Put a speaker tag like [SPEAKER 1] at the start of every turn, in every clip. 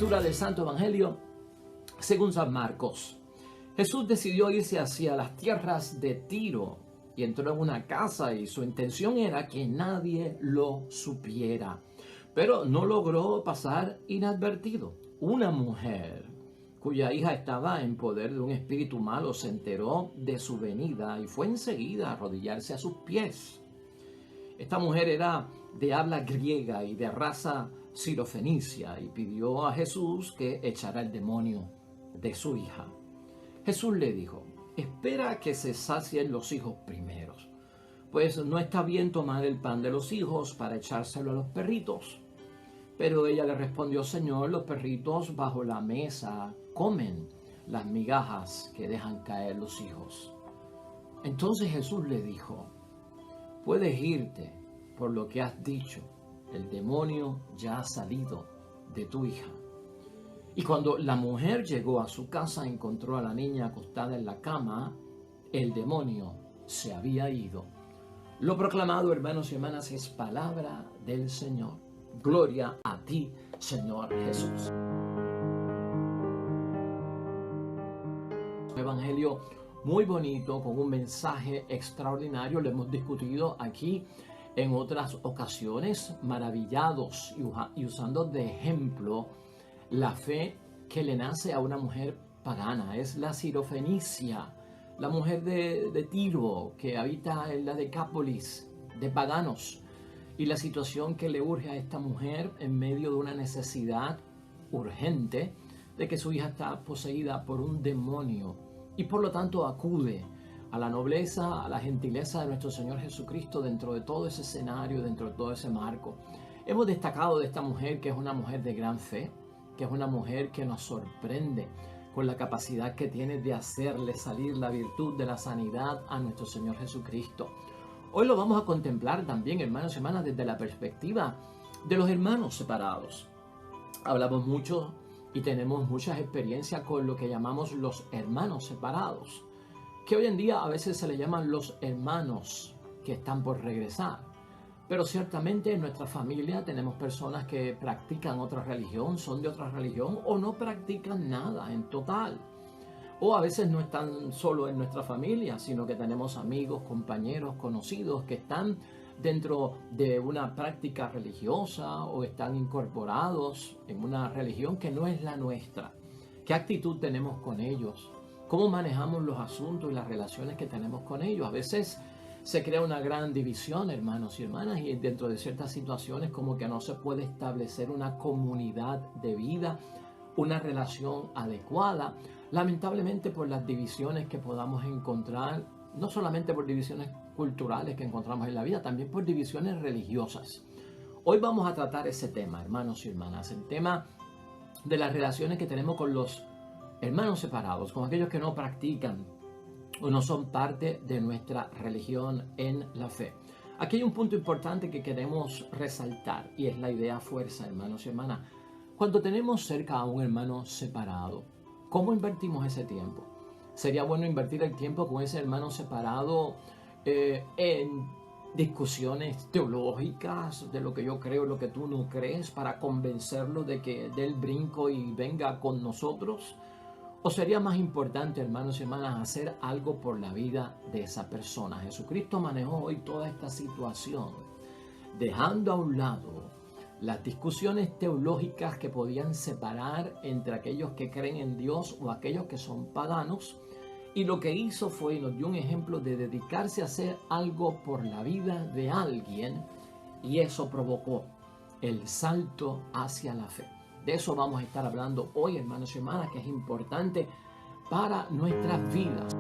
[SPEAKER 1] Lectura del Santo Evangelio según San Marcos. Jesús decidió irse hacia las tierras de Tiro y entró en una casa y su intención era que nadie lo supiera. Pero no logró pasar inadvertido. Una mujer cuya hija estaba en poder de un espíritu malo se enteró de su venida y fue enseguida a arrodillarse a sus pies. Esta mujer era de habla griega y de raza sirofenicia y pidió a Jesús que echara el demonio de su hija. Jesús le dijo: espera que se sacien los hijos primeros, pues no está bien tomar el pan de los hijos para echárselo a los perritos. Pero ella le respondió: Señor, los perritos bajo la mesa comen las migajas que dejan caer los hijos. Entonces Jesús le dijo: puedes irte por lo que has dicho, el demonio ya ha salido de tu hija. Y cuando la mujer llegó a su casa, encontró a la niña acostada en la cama. El demonio se había ido. Lo proclamado, hermanos y hermanas, es palabra del Señor. Gloria a ti, Señor Jesús. Un evangelio muy bonito, con un mensaje extraordinario. Lo hemos discutido aquí en otras ocasiones, maravillados y usando de ejemplo la fe que le nace a una mujer pagana. Es la sirofenicia, la mujer de Tiro, que habita en la Decápolis de paganos, y la situación que le urge a esta mujer en medio de una necesidad urgente de que su hija está poseída por un demonio, y por lo tanto acude a la nobleza, a la gentileza de nuestro Señor Jesucristo dentro de todo ese escenario, dentro de todo ese marco. Hemos destacado de esta mujer que es una mujer de gran fe, que es una mujer que nos sorprende con la capacidad que tiene de hacerle salir la virtud de la sanidad a nuestro Señor Jesucristo. Hoy lo vamos a contemplar también, hermanos y hermanas, desde la perspectiva de los hermanos separados. Hablamos mucho y tenemos muchas experiencias con lo que llamamos los hermanos separados, que hoy en día a veces se le llaman los hermanos que están por regresar. Pero ciertamente en nuestra familia tenemos personas que practican otra religión, son de otra religión o no practican nada en total. O a veces no están solo en nuestra familia, sino que tenemos amigos, compañeros, conocidos que están dentro de una práctica religiosa o están incorporados en una religión que no es la nuestra. ¿Qué actitud tenemos con ellos? ¿Cómo manejamos los asuntos y las relaciones que tenemos con ellos? A veces se crea una gran división, hermanos y hermanas, y dentro de ciertas situaciones como que no se puede establecer una comunidad de vida, una relación adecuada, lamentablemente por las divisiones que podamos encontrar, no solamente por divisiones culturales que encontramos en la vida, también por divisiones religiosas. Hoy vamos a tratar ese tema, hermanos y hermanas, el tema de las relaciones que tenemos con los hermanos separados, con aquellos que no practican o no son parte de nuestra religión en la fe. Aquí hay un punto importante que queremos resaltar y es la idea fuerza, hermanos y hermanas. Cuando tenemos cerca a un hermano separado, ¿cómo invertimos ese tiempo? Sería bueno invertir el tiempo con ese hermano separado en discusiones teológicas de lo que yo creo, lo que tú no crees, para convencerlo de que dé el brinco y venga con nosotros. ¿O sería más importante, hermanos y hermanas, hacer algo por la vida de esa persona? Jesucristo manejó hoy toda esta situación, dejando a un lado las discusiones teológicas que podían separar entre aquellos que creen en Dios o aquellos que son paganos. Y lo que hizo fue, y nos dio un ejemplo de dedicarse a hacer algo por la vida de alguien, y eso provocó el salto hacia la fe. De eso vamos a estar hablando hoy, hermanos y hermanas, que es importante para nuestras vidas.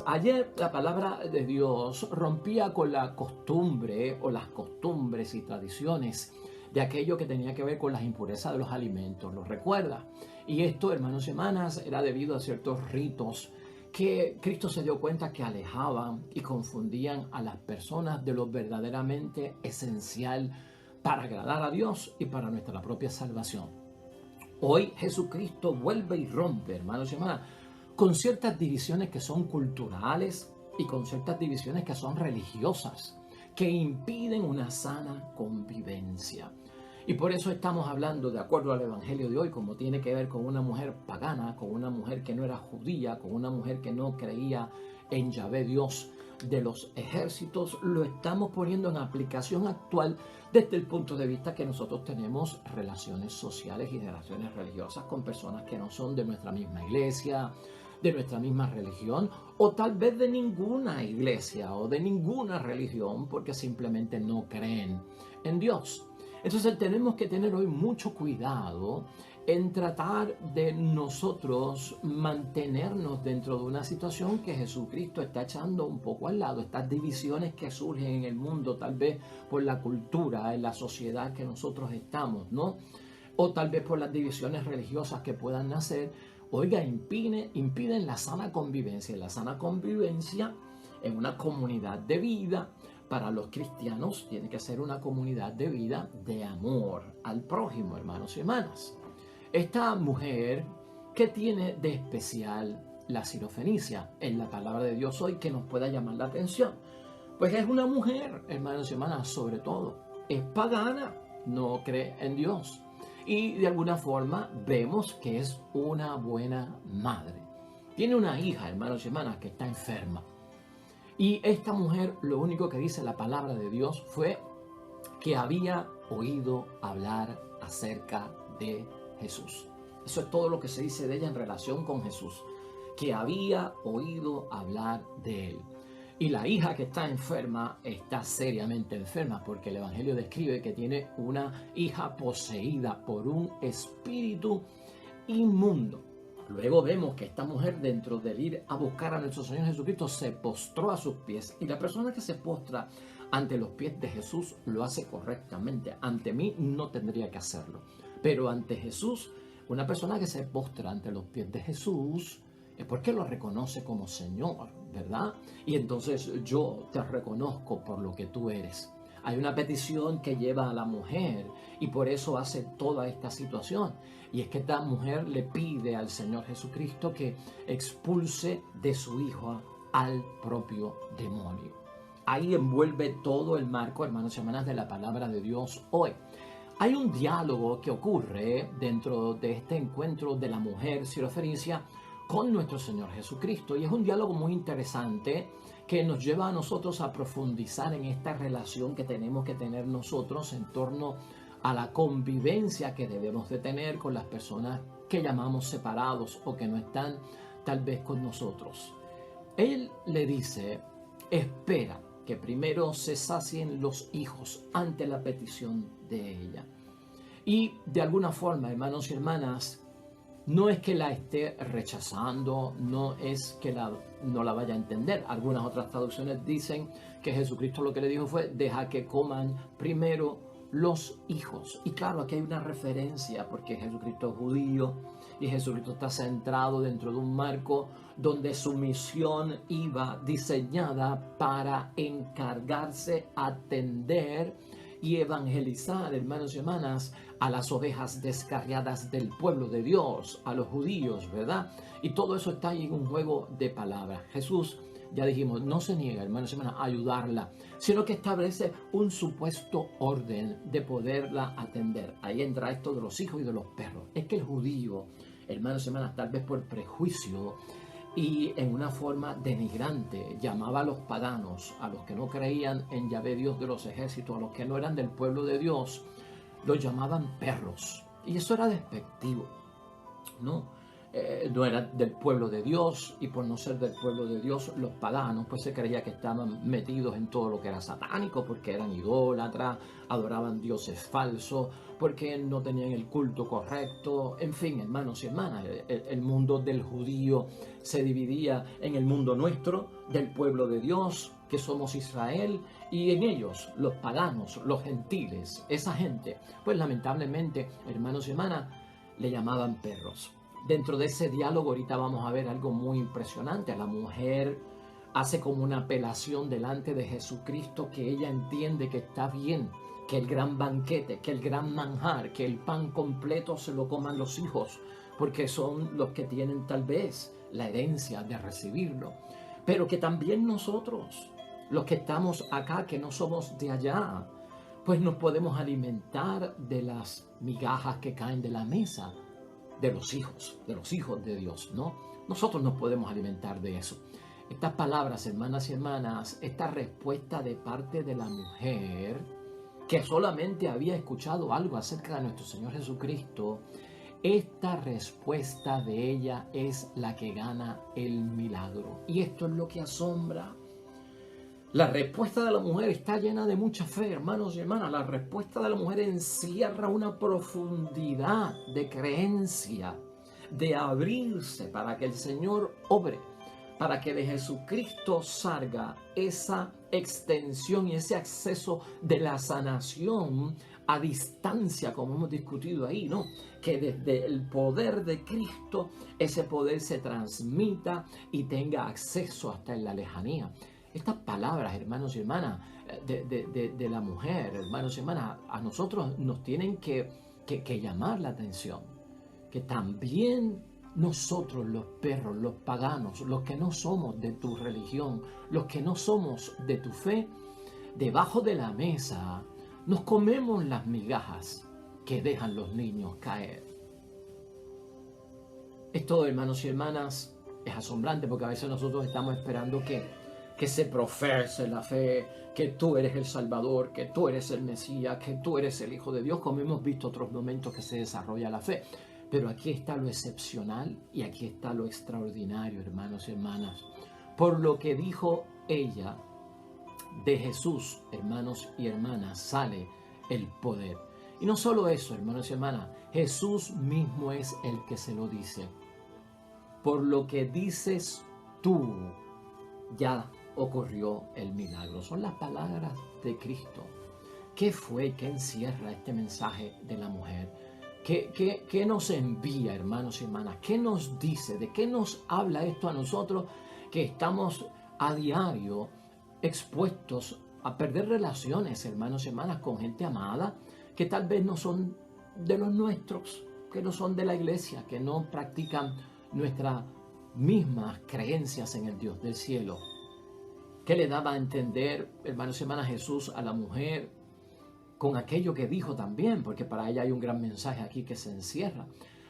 [SPEAKER 1] Ayer la palabra de Dios rompía con la costumbre o las costumbres y tradiciones de aquello que tenía que ver con las impurezas de los alimentos. ¿Lo recuerda? Y esto, hermanos y hermanas, era debido a ciertos ritos que Cristo se dio cuenta que alejaban y confundían a las personas de lo verdaderamente esencial para agradar a Dios y para nuestra propia salvación. Hoy Jesucristo vuelve y rompe, hermanos y hermanas, con ciertas divisiones que son culturales y con ciertas divisiones que son religiosas, que impiden una sana convivencia. Y por eso estamos hablando, de acuerdo al Evangelio de hoy, como tiene que ver con una mujer pagana, con una mujer que no era judía, con una mujer que no creía en Yahvé Dios de los ejércitos, lo estamos poniendo en aplicación actual desde el punto de vista que nosotros tenemos relaciones sociales y relaciones religiosas con personas que no son de nuestra misma iglesia, de nuestra misma religión, o tal vez de ninguna iglesia o de ninguna religión, porque simplemente no creen en Dios. Entonces tenemos que tener hoy mucho cuidado en tratar de nosotros mantenernos dentro de una situación que Jesucristo está echando un poco al lado, estas divisiones que surgen en el mundo, tal vez por la cultura, en la sociedad que nosotros estamos, ¿no? O tal vez por las divisiones religiosas que puedan nacer, oiga, impiden la sana convivencia. La sana convivencia en una comunidad de vida, para los cristianos, tiene que ser una comunidad de vida de amor al prójimo, hermanos y hermanas. Esta mujer, ¿qué tiene de especial la sirofenicia en la palabra de Dios hoy que nos pueda llamar la atención? Pues es una mujer, hermanos y hermanas, sobre todo, es pagana, no cree en Dios. Y de alguna forma vemos que es una buena madre. Tiene una hija, hermanos y hermanas, que está enferma. Y esta mujer, lo único que dice la palabra de Dios fue que había oído hablar acerca de Jesús. Eso es todo lo que se dice de ella en relación con Jesús, que había oído hablar de él. Y la hija que está enferma está seriamente enferma, porque el Evangelio describe que tiene una hija poseída por un espíritu inmundo. Luego vemos que esta mujer, dentro del ir a buscar a nuestro Señor Jesucristo, se postró a sus pies. Y la persona que se postra ante los pies de Jesús lo hace correctamente. Ante mí no tendría que hacerlo. Pero ante Jesús, una persona que se postra ante los pies de Jesús es porque lo reconoce como Señor, ¿verdad? Y entonces yo te reconozco por lo que tú eres. Hay una petición que lleva a la mujer y por eso hace toda esta situación. Y es que esta mujer le pide al Señor Jesucristo que expulse de su hijo al propio demonio. Ahí envuelve todo el marco, hermanos y hermanas, de la palabra de Dios hoy. Hay un diálogo que ocurre dentro de este encuentro de la mujer sirofenicia con nuestro Señor Jesucristo. Y es un diálogo muy interesante que nos lleva a nosotros a profundizar en esta relación que tenemos que tener nosotros en torno a la convivencia que debemos de tener con las personas que llamamos separados o que no están tal vez con nosotros. Él le dice, espera que primero se sacien los hijos ante la petición de ella. Y de alguna forma, hermanos y hermanas, no es que la esté rechazando, no es que no la vaya a entender. Algunas otras traducciones dicen que Jesucristo lo que le dijo fue, deja que coman primero los hijos. Y claro, aquí hay una referencia porque Jesucristo es judío y Jesucristo está centrado dentro de un marco donde su misión iba diseñada para encargarse, atender y evangelizar, hermanos y hermanas, a las ovejas descarriadas del pueblo de Dios, a los judíos, ¿verdad? Y todo eso está ahí en un juego de palabras. Jesús, ya dijimos, no se niega, hermanos y hermanas, a ayudarla, sino que establece un supuesto orden de poderla atender. Ahí entra esto de los hijos y de los perros. Es que el judío, hermanos y hermanas, tal vez por prejuicio y en una forma denigrante, llamaba a los paganos, a los que no creían en Yahvé Dios de los ejércitos, a los que no eran del pueblo de Dios, los llamaban perros. Y eso era despectivo, ¿no? No era del pueblo de Dios, y por no ser del pueblo de Dios, los paganos pues se creía que estaban metidos en todo lo que era satánico, porque eran idólatras, adoraban dioses falsos, porque no tenían el culto correcto. En fin, hermanos y hermanas, el mundo del judío se dividía en el mundo nuestro, del pueblo de Dios, que somos Israel, y en ellos, los paganos, los gentiles, esa gente, pues lamentablemente, hermanos y hermanas, le llamaban perros. Dentro de ese diálogo ahorita vamos a ver algo muy impresionante. La mujer hace como una apelación delante de Jesucristo, que ella entiende que está bien, que el gran banquete, que el gran manjar, que el pan completo se lo coman los hijos, porque son los que tienen tal vez la herencia de recibirlo. Pero que también nosotros los que estamos acá, que no somos de allá, pues nos podemos alimentar de las migajas que caen de la mesa de los hijos de Dios, ¿no? Nosotros nos podemos alimentar de eso. Estas palabras, hermanas y hermanas, esta respuesta de parte de la mujer, que solamente había escuchado algo acerca de nuestro Señor Jesucristo, esta respuesta de ella es la que gana el milagro. Y esto es lo que asombra. La respuesta de la mujer está llena de mucha fe, hermanos y hermanas. La respuesta de la mujer encierra una profundidad de creencia, de abrirse para que el Señor obre, para que de Jesucristo salga esa extensión y ese acceso de la sanación a distancia, como hemos discutido ahí, ¿no? Que desde el poder de Cristo, ese poder se transmita y tenga acceso hasta en la lejanía. Estas palabras, hermanos y hermanas, de la mujer, hermanos y hermanas, a nosotros nos tienen que llamar la atención. Que también nosotros, los perros, los paganos, los que no somos de tu religión, los que no somos de tu fe, debajo de la mesa nos comemos las migajas que dejan los niños caer. Esto, hermanos y hermanas, es asombrante porque a veces nosotros estamos esperando que se profese la fe, que tú eres el Salvador, que tú eres el Mesías, que tú eres el Hijo de Dios, como hemos visto otros momentos que se desarrolla la fe. Pero aquí está lo excepcional y aquí está lo extraordinario, hermanos y hermanas. Por lo que dijo ella, de Jesús, hermanos y hermanas, sale el poder. Y no solo eso, hermanos y hermanas, Jesús mismo es el que se lo dice. Por lo que dices tú, ya ocurrió el milagro. Son las palabras de Cristo. ¿Qué fue? ¿Qué encierra este mensaje de la mujer? ¿Qué nos envía, hermanos y hermanas? ¿Qué nos dice? ¿De qué nos habla esto a nosotros que estamos a diario expuestos a perder relaciones, hermanos y hermanas, con gente amada que tal vez no son de los nuestros, que no son de la iglesia, que no practican nuestras mismas creencias en el Dios del cielo? ¿Qué le daba a entender, hermanos y hermanas, Jesús a la mujer con aquello que dijo también? Porque para ella hay un gran mensaje aquí que se encierra.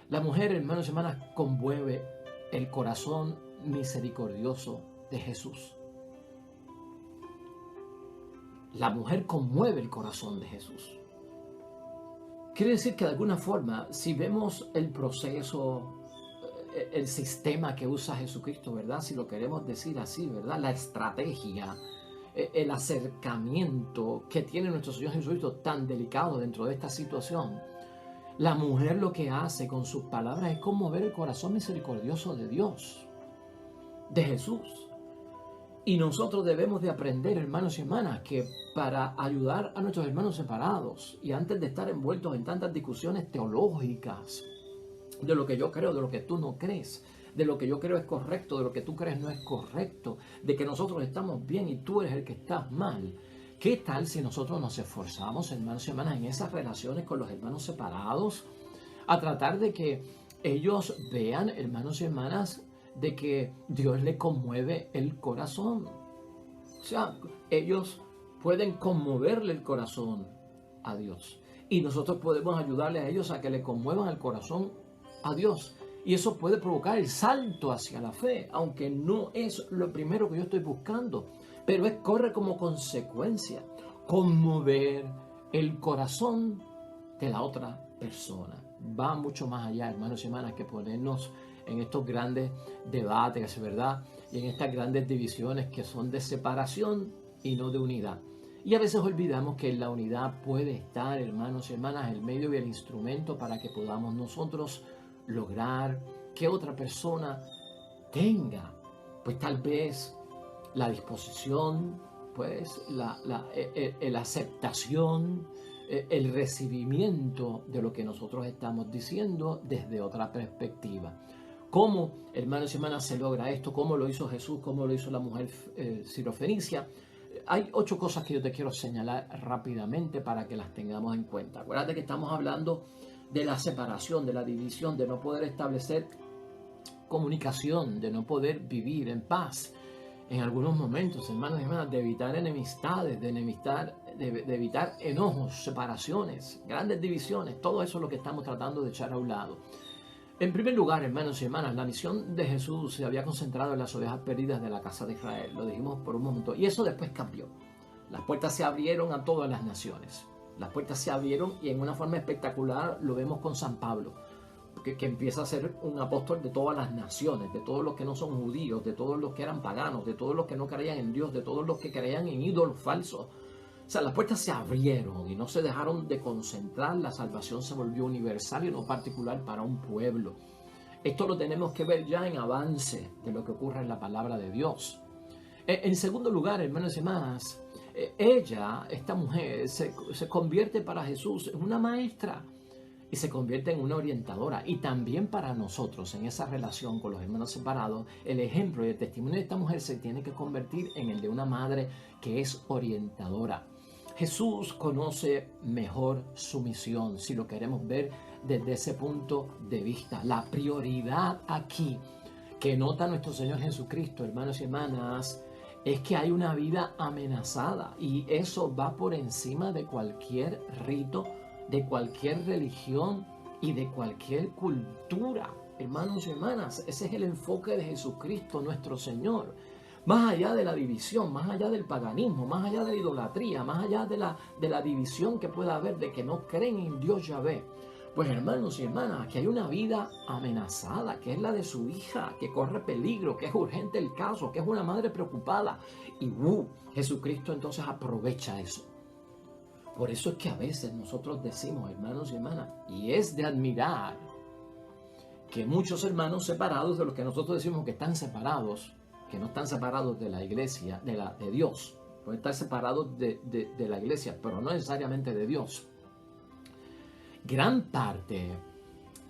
[SPEAKER 1] La mujer, hermanos y hermanas, conmueve el corazón misericordioso de Jesús. La mujer conmueve el corazón de Jesús. Quiere decir que de alguna forma, si vemos el proceso, el sistema que usa Jesucristo, ¿verdad? Si lo queremos decir así, ¿verdad? La estrategia, el acercamiento que tiene nuestro Señor Jesucristo tan delicado dentro de esta situación. La mujer lo que hace con sus palabras es conmover el corazón misericordioso de Dios, de Jesús. Y nosotros debemos de aprender, hermanos y hermanas, que para ayudar a nuestros hermanos separados y antes de estar envueltos en tantas discusiones teológicas, de lo que yo creo, de lo que tú no crees, de lo que yo creo es correcto, de lo que tú crees no es correcto, de que nosotros estamos bien y tú eres el que estás mal. ¿Qué tal si nosotros nos esforzamos, hermanos y hermanas, en esas relaciones con los hermanos separados, a tratar de que ellos vean, hermanos y hermanas, de que Dios le conmueve el corazón? O sea, ellos pueden conmoverle el corazón a Dios y nosotros podemos ayudarle a ellos a que le conmuevan el corazón a Dios. Y eso puede provocar el salto hacia la fe, aunque no es lo primero que yo estoy buscando, pero corre como consecuencia conmover el corazón de la otra persona. Va mucho más allá, hermanos y hermanas, que ponernos en estos grandes debates, ¿verdad? Y en estas grandes divisiones que son de separación y no de unidad. Y a veces olvidamos que la unidad puede estar, hermanos y hermanas, el medio y el instrumento para que podamos nosotros lograr que otra persona tenga, pues tal vez la disposición, pues la aceptación, el recibimiento de lo que nosotros estamos diciendo desde otra perspectiva. ¿Cómo, hermanos y hermanas, se logra esto? ¿Cómo lo hizo Jesús? ¿Cómo lo hizo la mujer sirofenicia? Hay 8 cosas que yo te quiero señalar rápidamente para que las tengamos en cuenta. Acuérdate que estamos hablando de la separación, de la división, de no poder establecer comunicación, de no poder vivir en paz. en algunos momentos, hermanos y hermanas, de evitar enemistades, de evitar enojos, separaciones, grandes divisiones. Todo eso es lo que estamos tratando de echar a un lado. En primer lugar, hermanos y hermanas, la misión de Jesús se había concentrado en las ovejas perdidas de la casa de Israel. Lo dijimos por un momento. Y eso después cambió. Las puertas se abrieron a todas las naciones. Las puertas se abrieron y en una forma espectacular lo vemos con San Pablo, que empieza a ser un apóstol de todas las naciones, de todos los que no son judíos, de todos los que eran paganos, de todos los que no creían en Dios, de todos los que creían en ídolos falsos. O sea, las puertas se abrieron y no se dejaron de concentrar. La salvación se volvió universal y no particular para un pueblo. Esto lo tenemos que ver ya en avance de lo que ocurre en la palabra de Dios. En segundo lugar, hermanos y hermanas, esta mujer, se convierte para Jesús en una maestra y se convierte en una orientadora. Y también para nosotros, en esa relación con los hermanos separados, el ejemplo y el testimonio de esta mujer se tiene que convertir en el de una madre que es orientadora. Jesús conoce mejor su misión, si lo queremos ver desde ese punto de vista. La prioridad aquí que nota nuestro Señor Jesucristo, hermanos y hermanas, es que hay una vida amenazada y eso va por encima de cualquier rito, de cualquier religión y de cualquier cultura. Hermanos y hermanas, ese es el enfoque de Jesucristo, nuestro Señor. Más allá de la división, más allá del paganismo, más allá de la idolatría, más allá de la división que pueda haber de que no creen en Dios Yahvé. Pues hermanos y hermanas, que hay una vida amenazada, que es la de su hija, que corre peligro, que es urgente el caso, que es una madre preocupada. Y Jesucristo entonces aprovecha eso. Por eso es que a veces nosotros decimos, hermanos y hermanas, y es de admirar que muchos hermanos separados, de los que nosotros decimos que están separados, que no están separados de la iglesia, de Dios, pueden estar separados de la iglesia, pero no necesariamente de Dios. Gran parte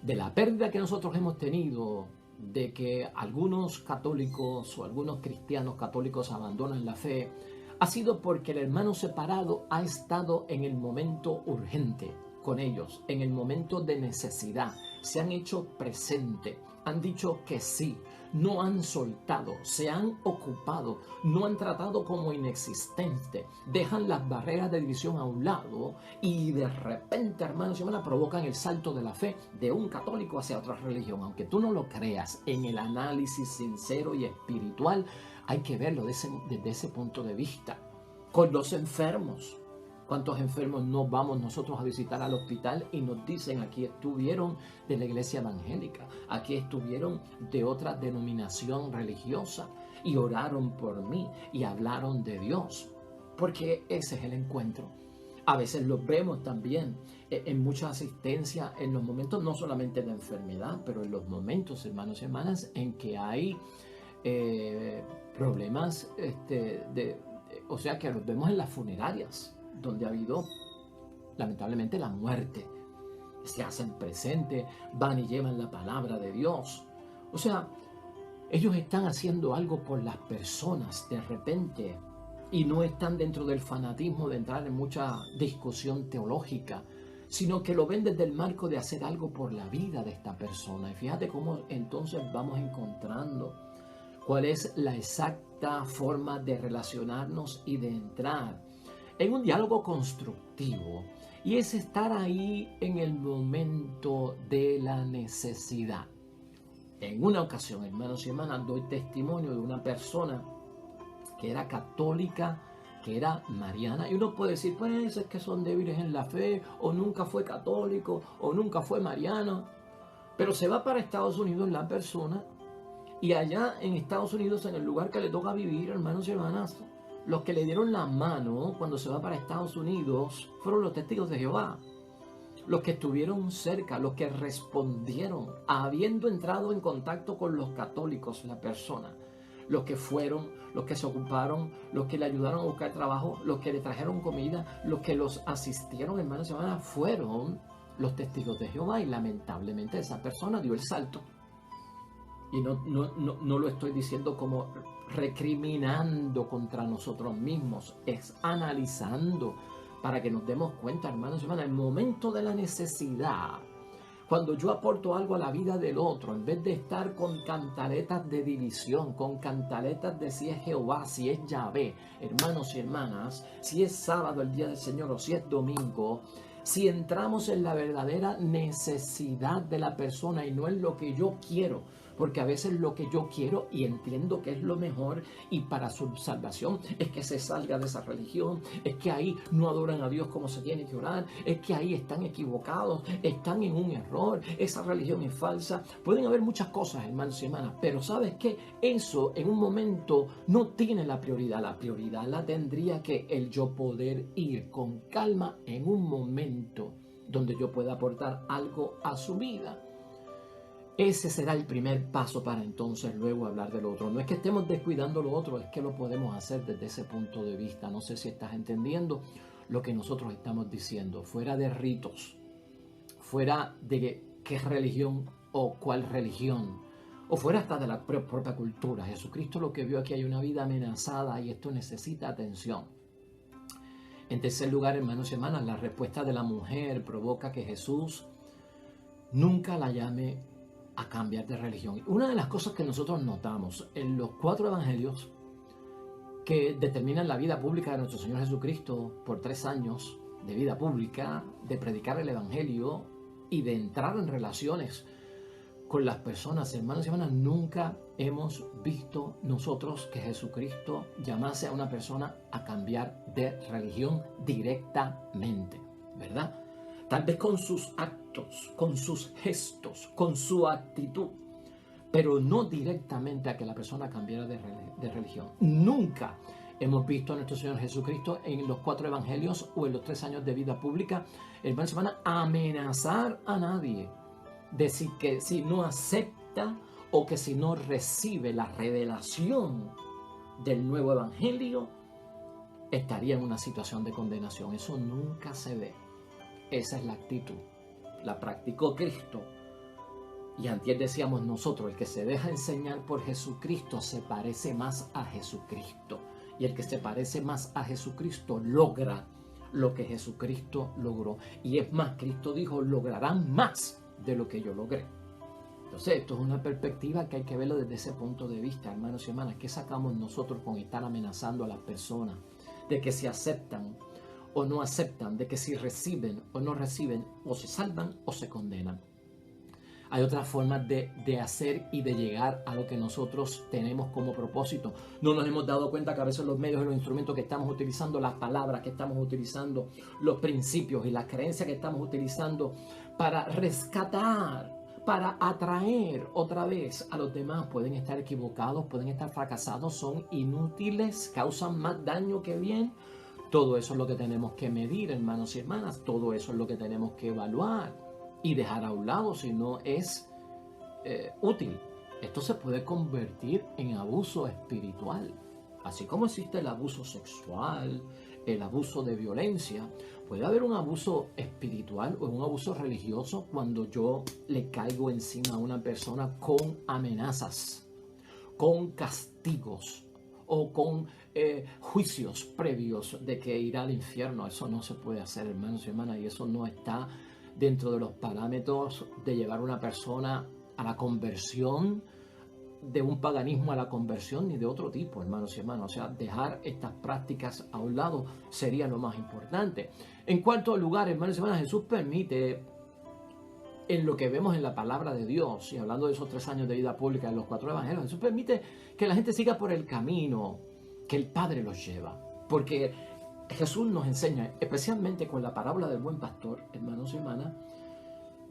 [SPEAKER 1] de la pérdida que nosotros hemos tenido de que algunos católicos o algunos cristianos católicos abandonan la fe ha sido porque el hermano separado ha estado en el momento urgente con ellos, en el momento de necesidad, se han hecho presente, han dicho que sí, no han soltado, se han ocupado, no han tratado como inexistente, dejan las barreras de división a un lado y de repente, hermanos y hermanas, provocan el salto de la fe de un católico hacia otra religión. Aunque tú no lo creas, en el análisis sincero y espiritual hay que verlo desde ese punto de vista. Con los enfermos, ¿cuántos enfermos no vamos nosotros a visitar al hospital y nos dicen aquí estuvieron de la iglesia evangélica, aquí estuvieron de otra denominación religiosa y oraron por mí y hablaron de Dios? Porque ese es el encuentro. A veces los vemos también en mucha asistencia en los momentos no solamente de enfermedad, pero en los momentos, hermanos y hermanas, en que hay problemas, o sea que los vemos en las funerarias, donde ha habido lamentablemente la muerte. Se hacen presentes, van y llevan la palabra de Dios. O sea, ellos están haciendo algo por las personas de repente y no están dentro del fanatismo de entrar en mucha discusión teológica, sino que lo ven desde el marco de hacer algo por la vida de esta persona. Y fíjate cómo entonces vamos encontrando cuál es la exacta forma de relacionarnos y de entrar en un diálogo constructivo, y es estar ahí en el momento de la necesidad. En una ocasión, hermanos y hermanas, doy testimonio de una persona que era católica, que era mariana, y uno puede decir, pues es que son débiles en la fe, o nunca fue católico, o nunca fue mariano, pero se va para Estados Unidos la persona, y allá en Estados Unidos, en el lugar que le toca vivir, hermanos y hermanas, los que le dieron la mano cuando se va para Estados Unidos fueron los testigos de Jehová. Los que estuvieron cerca, los que respondieron, habiendo entrado en contacto con los católicos, la persona. Los que fueron, los que se ocuparon, los que le ayudaron a buscar trabajo, los que le trajeron comida, los que los asistieron, hermanos y hermanas, fueron los testigos de Jehová. Y lamentablemente esa persona dio el salto. Y no lo estoy diciendo como recriminando contra nosotros mismos, es analizando para que nos demos cuenta, hermanos y hermanas, el momento de la necesidad, cuando yo aporto algo a la vida del otro, en vez de estar con cantaletas de división, con cantaletas de si es Jehová, si es Yahvé, hermanos y hermanas, si es sábado el día del Señor o si es domingo, si entramos en la verdadera necesidad de la persona y no en lo que yo quiero, porque a veces lo que yo quiero y entiendo que es lo mejor y para su salvación es que se salga de esa religión, es que ahí no adoran a Dios como se tiene que orar, es que ahí están equivocados, están en un error, esa religión es falsa. Pueden haber muchas cosas, hermanos y hermanas, pero ¿sabes qué? Eso en un momento no tiene la prioridad la tendría que el yo poder ir con calma en un momento donde yo pueda aportar algo a su vida. Ese será el primer paso para entonces luego hablar del otro. No es que estemos descuidando lo otro, es que lo podemos hacer desde ese punto de vista. No sé si estás entendiendo lo que nosotros estamos diciendo. Fuera de ritos, fuera de qué religión o cuál religión, o fuera hasta de la propia cultura. Jesucristo lo que vio aquí, hay una vida amenazada y esto necesita atención. En tercer lugar, hermanos y hermanas, la respuesta de la mujer provoca que Jesús nunca la llame a cambiar de religión. Una de las cosas que nosotros notamos en los 4 evangelios que determinan la vida pública de nuestro Señor Jesucristo por 3 años de vida pública, de predicar el evangelio y de entrar en relaciones con las personas, hermanos y hermanas, nunca hemos visto nosotros que Jesucristo llamase a una persona a cambiar de religión directamente, ¿verdad? Tal vez con sus actos, con sus gestos, con su actitud, pero no directamente a que la persona cambiara de religión. Nunca hemos visto a nuestro Señor Jesucristo en los 4 evangelios o en los 3 años de vida pública, hermanos y hermanas, amenazar a nadie. Decir que si no acepta o que si no recibe la revelación del nuevo evangelio, estaría en una situación de condenación. Eso nunca se ve. Esa es la actitud. La practicó Cristo. Y antes decíamos nosotros, el que se deja enseñar por Jesucristo se parece más a Jesucristo. Y el que se parece más a Jesucristo logra lo que Jesucristo logró. Y es más, Cristo dijo, lograrán más de lo que yo logré. Entonces, esto es una perspectiva que hay que verlo desde ese punto de vista, hermanos y hermanas. ¿Qué sacamos nosotros con estar amenazando a las personas? De que si aceptan o no aceptan, de que si reciben o no reciben, o se salvan o se condenan. Hay otras formas de hacer y de llegar a lo que nosotros tenemos como propósito. No nos hemos dado cuenta que a veces los medios y los instrumentos que estamos utilizando, las palabras que estamos utilizando, los principios y las creencias que estamos utilizando para rescatar, para atraer otra vez a los demás, pueden estar equivocados, pueden estar fracasados, son inútiles, causan más daño que bien. Todo eso es lo que tenemos que medir, hermanos y hermanas. Todo eso es lo que tenemos que evaluar y dejar a un lado si no es útil. Esto se puede convertir en abuso espiritual. Así como existe el abuso sexual, el abuso de violencia, puede haber un abuso espiritual o un abuso religioso cuando yo le caigo encima a una persona con amenazas, con castigos o con juicios previos de que irá al infierno. Eso no se puede hacer, hermanos y hermanas, y eso no está dentro de los parámetros de llevar a una persona a la conversión, de un paganismo a la conversión, ni de otro tipo, hermanos y hermanas. O sea, dejar estas prácticas a un lado sería lo más importante. En cuarto lugar, hermanos y hermanas, Jesús permite, en lo que vemos en la palabra de Dios, y hablando de esos 3 años de vida pública en los 4 evangelios, Jesús permite que la gente siga por el camino que el Padre los lleva. Porque Jesús nos enseña, especialmente con la parábola del buen pastor, hermanos y hermanas,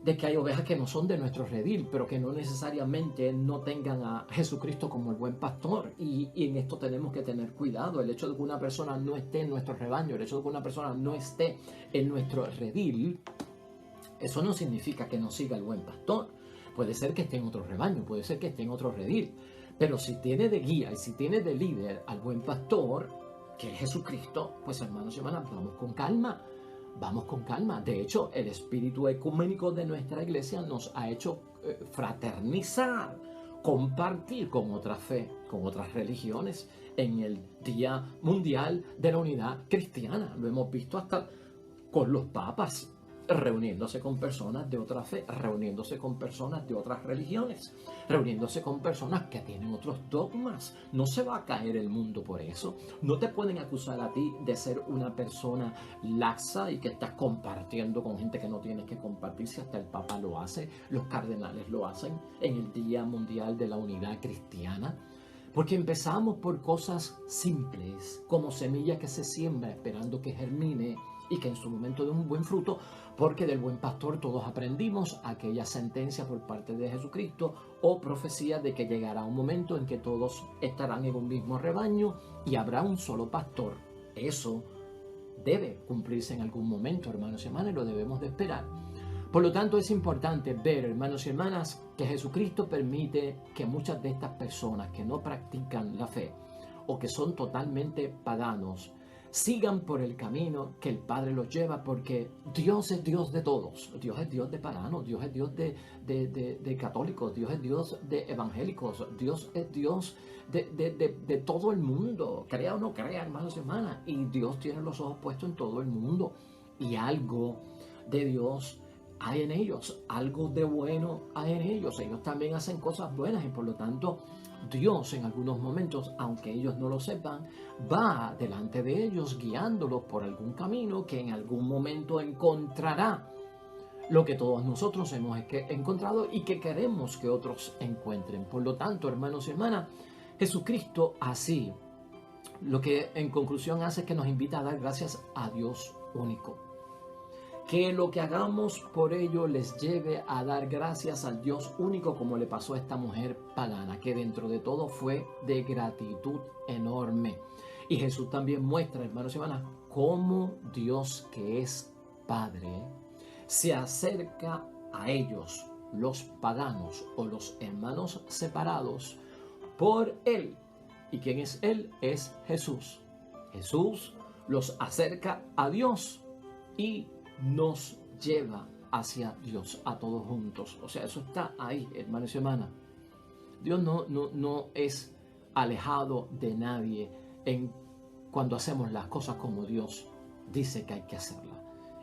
[SPEAKER 1] de que hay ovejas que no son de nuestro redil, pero que no necesariamente no tengan a Jesucristo como el buen pastor. Y en esto tenemos que tener cuidado. El hecho de que una persona no esté en nuestro rebaño, el hecho de que una persona no esté en nuestro redil, eso no significa que no siga el buen pastor. Puede ser que esté en otro rebaño, puede ser que esté en otro redil. Pero si tiene de guía y si tiene de líder al buen pastor, que es Jesucristo, pues hermanos y hermanas, vamos con calma. Vamos con calma. De hecho, el espíritu ecuménico de nuestra iglesia nos ha hecho fraternizar, compartir con otra fe, con otras religiones, en el Día Mundial de la Unidad Cristiana. Lo hemos visto hasta con los papas. reuniéndose con personas de otra fe, reuniéndose con personas de otras religiones, reuniéndose con personas que tienen otros dogmas. No se va a caer el mundo por eso. No te pueden acusar a ti de ser una persona laxa y que estás compartiendo con gente que no tienes que compartir. Si hasta el Papa lo hace, los cardenales lo hacen en el Día Mundial de la Unidad Cristiana. Porque empezamos por cosas simples, como semilla que se siembra esperando que germine y que en su momento dé un buen fruto, porque del buen pastor todos aprendimos aquella sentencia por parte de Jesucristo o profecía de que llegará un momento en que todos estarán en un mismo rebaño y habrá un solo pastor. Eso debe cumplirse en algún momento, hermanos y hermanas, y lo debemos de esperar. Por lo tanto, es importante ver, hermanos y hermanas, que Jesucristo permite que muchas de estas personas que no practican la fe o que son totalmente paganos sigan por el camino que el Padre los lleva, porque Dios es Dios de todos. Dios es Dios de paganos, Dios es Dios de católicos, Dios es Dios de evangélicos, Dios es Dios de todo el mundo, crea o no crea, hermanos y hermanas, y Dios tiene los ojos puestos en todo el mundo, y algo de Dios hay en ellos, algo de bueno hay en ellos. Ellos también hacen cosas buenas y por lo tanto Dios en algunos momentos, aunque ellos no lo sepan, va delante de ellos guiándolos por algún camino que en algún momento encontrará lo que todos nosotros hemos encontrado y que queremos que otros encuentren. Por lo tanto, hermanos y hermanas, Jesucristo así, lo que en conclusión hace es que nos invita a dar gracias a Dios único. Que lo que hagamos por ello les lleve a dar gracias al Dios único, como le pasó a esta mujer pagana, que dentro de todo fue de gratitud enorme. Y Jesús también muestra, hermanos y hermanas, cómo Dios, que es Padre, se acerca a ellos, los paganos o los hermanos separados, por Él. ¿Y quién es Él? Es Jesús. Jesús los acerca a Dios y nos lleva hacia Dios a todos juntos. O sea, eso está ahí, hermanos y hermanas. Dios no es alejado de nadie cuando hacemos las cosas como Dios dice que hay que hacerlas.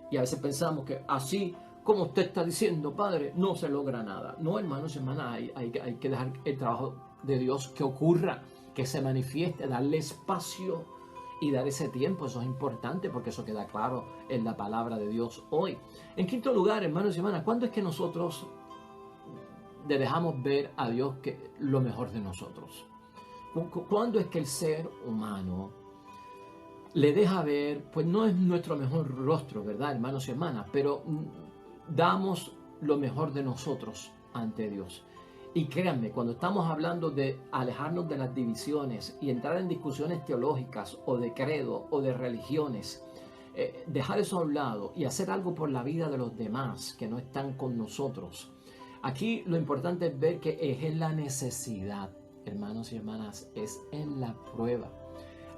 [SPEAKER 1] Y a veces pensamos que así como usted está diciendo, Padre, no se logra nada. No, hermanos y hermanas, hay que dejar el trabajo de Dios que ocurra, que se manifieste, darle espacio y dar ese tiempo. Eso es importante porque eso queda claro en la palabra de Dios hoy. En quinto lugar, hermanos y hermanas, ¿cuándo es que nosotros le dejamos ver a Dios lo mejor de nosotros? ¿Cuándo es que el ser humano le deja ver, pues no es nuestro mejor rostro, ¿verdad, hermanos y hermanas? Pero damos lo mejor de nosotros ante Dios. Y créanme, cuando estamos hablando de alejarnos de las divisiones y entrar en discusiones teológicas o de credo o de religiones, dejar eso a un lado y hacer algo por la vida de los demás que no están con nosotros. Aquí lo importante es ver que es en la necesidad, hermanos y hermanas, es en la prueba.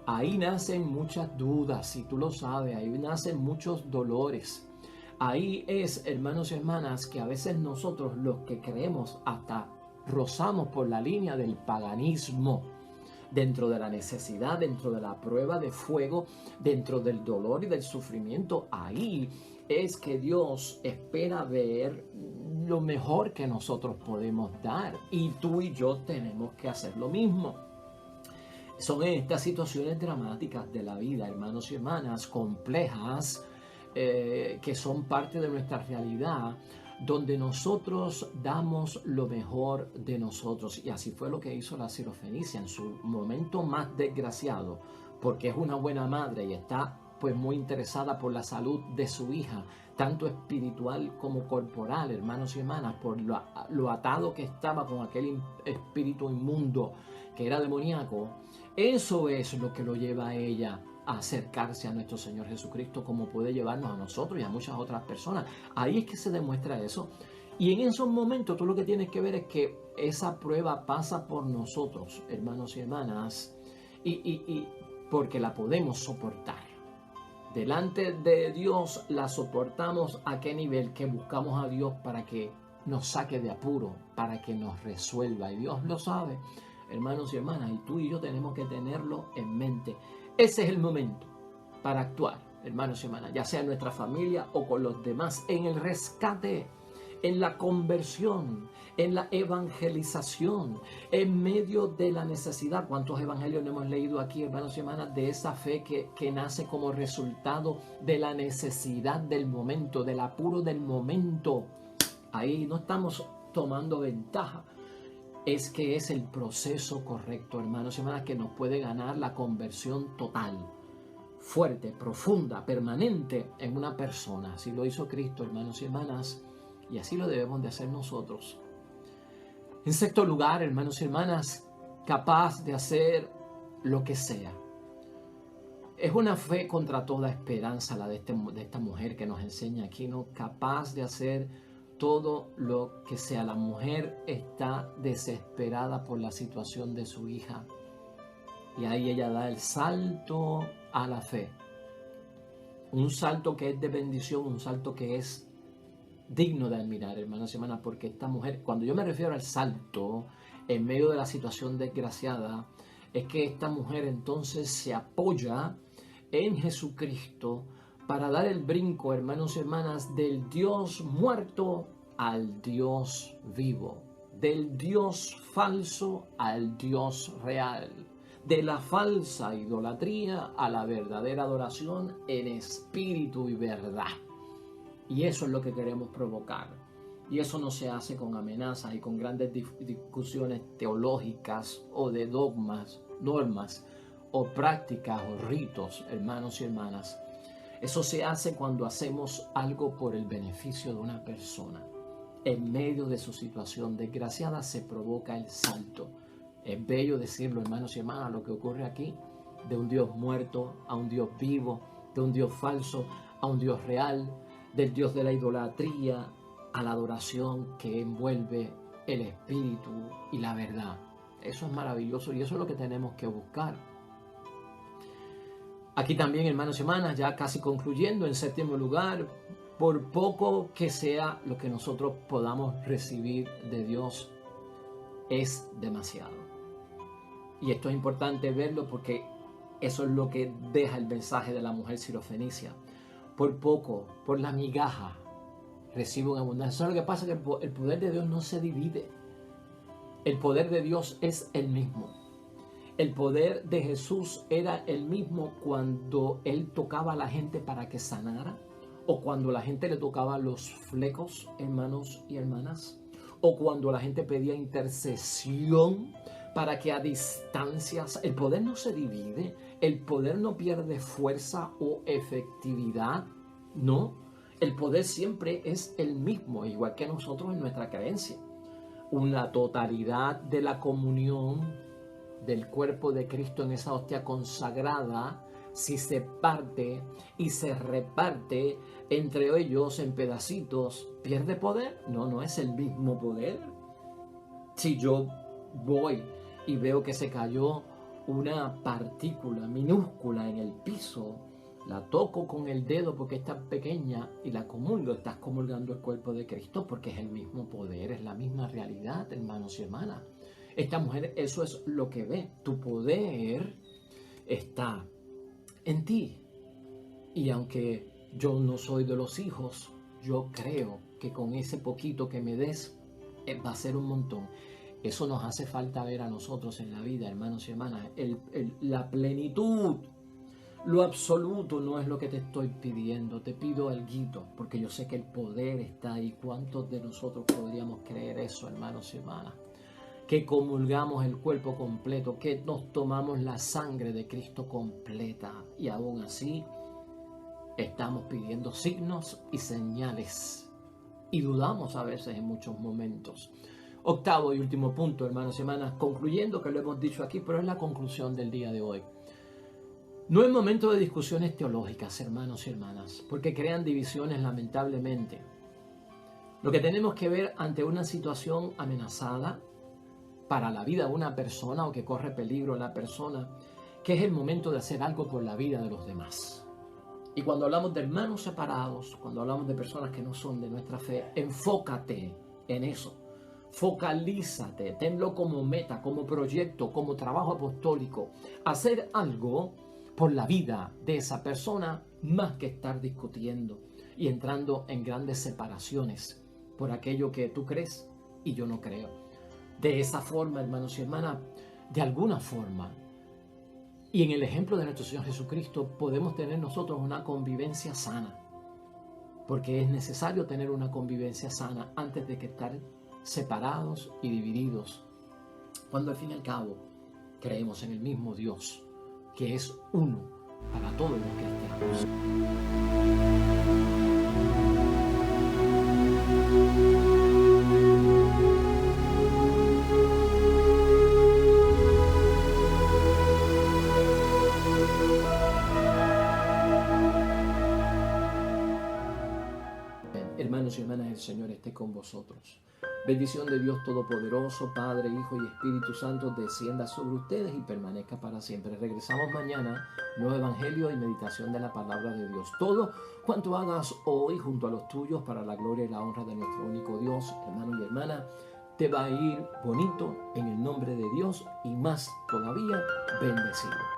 [SPEAKER 1] Ahí nacen muchas dudas, si tú lo sabes, ahí nacen muchos dolores. Ahí es, hermanos y hermanas, que a veces nosotros los que creemos hasta rozamos por la línea del paganismo, dentro de la necesidad, dentro de la prueba de fuego, dentro del dolor y del sufrimiento. Ahí es que Dios espera ver lo mejor que nosotros podemos dar, y tú y yo tenemos que hacer lo mismo. Son estas situaciones dramáticas de la vida, hermanos y hermanas, complejas, que son parte de nuestra realidad, donde nosotros damos lo mejor de nosotros. Y así fue lo que hizo la Sirofenicia en su momento más desgraciado, porque es una buena madre y está pues muy interesada por la salud de su hija, tanto espiritual como corporal, hermanos y hermanas, por lo atado que estaba con aquel espíritu inmundo que era demoníaco. Eso es lo que lo lleva a ella a acercarse a nuestro Señor Jesucristo, como puede llevarnos a nosotros y a muchas otras personas. Ahí es que se demuestra eso. Y en esos momentos tú lo que tienes que ver es que esa prueba pasa por nosotros, hermanos y hermanas, y porque la podemos soportar. Delante de Dios la soportamos. ¿A qué nivel? Que buscamos a Dios para que nos saque de apuro, para que nos resuelva. Y Dios lo sabe, hermanos y hermanas, y tú y yo tenemos que tenerlo en mente. Ese es el momento para actuar. hermanos y hermanas, ya sea en nuestra familia o con los demás, en el rescate, en la conversión, en la evangelización, en medio de la necesidad. ¿Cuántos evangelios no hemos leído aquí, hermanos y hermanas, de esa fe que nace como resultado de la necesidad del momento, del apuro del momento? Ahí no estamos tomando ventaja. Es que es el proceso correcto, hermanos y hermanas, que nos puede ganar la conversión total, fuerte, profunda, permanente en una persona. Así lo hizo Cristo, hermanos y hermanas, y así lo debemos de hacer nosotros. En sexto lugar, hermanos y hermanas, capaz de hacer lo que sea. Es una fe contra toda esperanza la de esta mujer que nos enseña aquí, ¿no? Capaz de hacer todo lo que sea. La mujer está desesperada por la situación de su hija. Y ahí ella da el salto a la fe. Un salto que es de bendición, un salto que es digno de admirar, hermanos y hermanas, porque esta mujer, cuando yo me refiero al salto en medio de la situación desgraciada, es que esta mujer entonces se apoya en Jesucristo para dar el brinco, hermanos y hermanas, del Dios muerto al Dios vivo, del Dios falso al Dios real, de la falsa idolatría a la verdadera adoración en espíritu y verdad. Y eso es lo que queremos provocar. Y eso no se hace con amenazas y con grandes discusiones teológicas o de dogmas, normas o prácticas o ritos, hermanos y hermanas. Eso se hace cuando hacemos algo por el beneficio de una persona. En medio de su situación desgraciada se provoca el salto. Es bello decirlo, hermanos y hermanas, lo que ocurre aquí, de un Dios muerto a un Dios vivo, de un Dios falso a un Dios real, del Dios de la idolatría a la adoración que envuelve el espíritu y la verdad. Eso es maravilloso y eso es lo que tenemos que buscar. Aquí también, hermanos y hermanas, ya casi concluyendo, en séptimo lugar, por poco que sea lo que nosotros podamos recibir de Dios, es demasiado. Y esto es importante verlo porque eso es lo que deja el mensaje de la mujer sirofenicia. Por poco, por la migaja, recibo en abundancia. Eso es lo que pasa, que el poder de Dios no se divide. El poder de Dios es el mismo. El poder de Jesús era el mismo cuando Él tocaba a la gente para que sanara, o cuando la gente le tocaba los flecos, hermanos y hermanas, o cuando la gente pedía intercesión para que a distancias. El poder no se divide, el poder no pierde fuerza o efectividad, no. El poder siempre es el mismo, igual que nosotros en nuestra creencia. Una totalidad de la comunión del cuerpo de Cristo en esa hostia consagrada, si se parte y se reparte entre ellos en pedacitos, ¿pierde poder? No, no es el mismo poder. Si yo voy y veo que se cayó una partícula minúscula en el piso, la toco con el dedo porque es tan pequeña y la comulgo, estás comulgando el cuerpo de Cristo porque es el mismo poder, es la misma realidad, hermanos y hermanas. Esta mujer, eso es lo que ve. Tu poder está en ti. Y aunque yo no soy de los hijos, yo creo que con ese poquito que me des va a ser un montón. Eso nos hace falta ver a nosotros en la vida, hermanos y hermanas. La plenitud, lo absoluto no es lo que te estoy pidiendo. Te pido alguito, porque yo sé que el poder está ahí. ¿Cuántos de nosotros podríamos creer eso, hermanos y hermanas? Que comulgamos el cuerpo completo, que nos tomamos la sangre de Cristo completa y aún así estamos pidiendo signos y señales y dudamos a veces en muchos momentos. Octavo y último punto, hermanos y hermanas, concluyendo, que lo hemos dicho aquí, pero es la conclusión del día de hoy. No es momento de discusiones teológicas, hermanos y hermanas, porque crean divisiones lamentablemente. Lo que tenemos que ver ante una situación amenazada para la vida de una persona o que corre peligro la persona, que es el momento de hacer algo por la vida de los demás. Y cuando hablamos de hermanos separados, cuando hablamos de personas que no son de nuestra fe, enfócate en eso. Focalízate, tenlo como meta, como proyecto, como trabajo apostólico. Hacer algo por la vida de esa persona más que estar discutiendo y entrando en grandes separaciones por aquello que tú crees y yo no creo. De esa forma, hermanos y hermanas, de alguna forma, y en el ejemplo de nuestro Señor Jesucristo, podemos tener nosotros una convivencia sana. Porque es necesario tener una convivencia sana antes de que estar separados y divididos. Cuando al fin y al cabo creemos en el mismo Dios, que es uno para todos los cristianos. Hermanos y hermanas, el Señor esté con vosotros. Bendición de Dios Todopoderoso, Padre, Hijo y Espíritu Santo, descienda sobre ustedes y permanezca para siempre. Regresamos mañana, nuevo Evangelio y meditación de la palabra de Dios. Todo cuanto hagas hoy junto a los tuyos para la gloria y la honra de nuestro único Dios, hermano y hermana, te va a ir bonito en el nombre de Dios y más todavía bendecido.